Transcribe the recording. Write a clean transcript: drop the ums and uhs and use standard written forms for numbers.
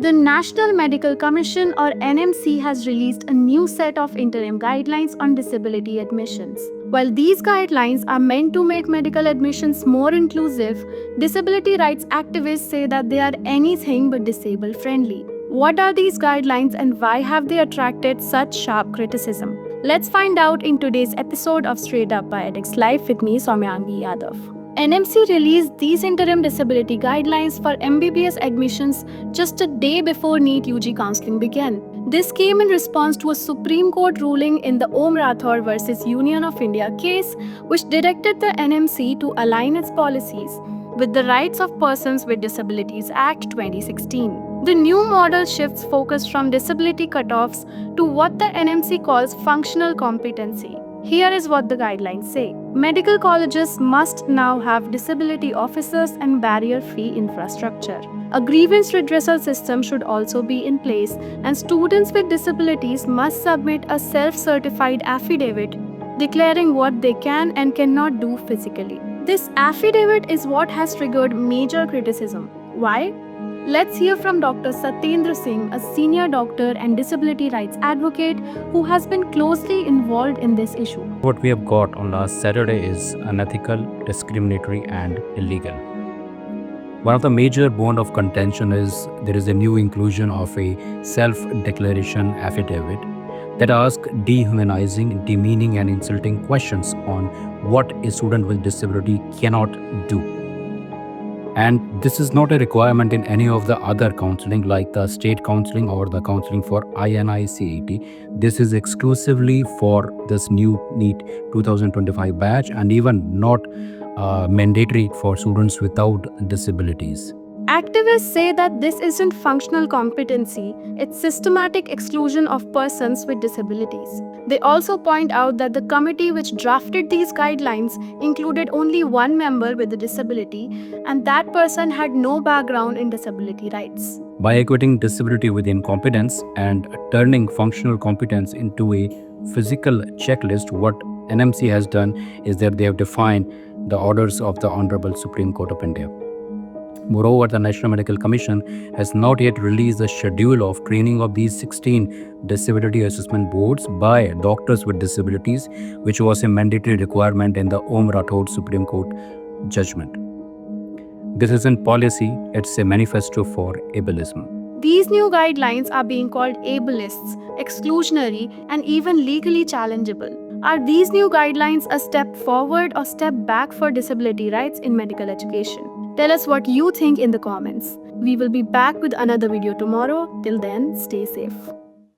The National Medical Commission or NMC has released a new set of interim guidelines on disability admissions. While these guidelines are meant to make medical admissions more inclusive, disability rights activists say that they are anything but disabled friendly. What are these guidelines and why have they attracted such sharp criticism? Let's find out in today's episode of Straight Up by EdexLive with me, Saumyangi Yadav. NMC released these interim disability guidelines for MBBS admissions just a day before NEET UG counselling began. This came in response to a Supreme Court ruling in the Om Rathore vs. Union of India case, which directed the NMC to align its policies with the Rights of Persons with Disabilities Act 2016. The new model shifts focus from disability cutoffs to what the NMC calls functional competency. Here is what the guidelines say. Medical colleges must now have disability officers and barrier-free infrastructure. A grievance redressal system should also be in place, and students with disabilities must submit a self-certified affidavit declaring what they can and cannot do physically. This affidavit is what has triggered major criticism. Why? Let's hear from Dr. Satendra Singh, a senior doctor and disability rights advocate who has been closely involved in this issue. What we have got on last Saturday is unethical, discriminatory, and illegal. One of the major bone of contention is there is a new inclusion of a self-declaration affidavit that asks dehumanizing, demeaning, and insulting questions on what a student with disability cannot do. And this is not a requirement in any of the other counseling like the state counseling or the counseling for INI-CET. This is exclusively for this new NEET 2025 batch and even not mandatory for students without disabilities. Activists say that this isn't functional competency, it's systematic exclusion of persons with disabilities. They also point out that the committee which drafted these guidelines included only one member with a disability, and that person had no background in disability rights. By equating disability with incompetence and turning functional competence into a physical checklist, what NMC has done is that they have defined the orders of the Honorable Supreme Court of India. Moreover, the National Medical Commission has not yet released the schedule of training of these 16 disability assessment boards by doctors with disabilities, which was a mandatory requirement in the Om Rathore Supreme Court judgment. This isn't policy, it's a manifesto for ableism. These new guidelines are being called ableists, exclusionary, and even legally challengeable. Are these new guidelines a step forward or step back for disability rights in medical education? Tell us what you think in the comments. We will be back with another video tomorrow. Till then, stay safe.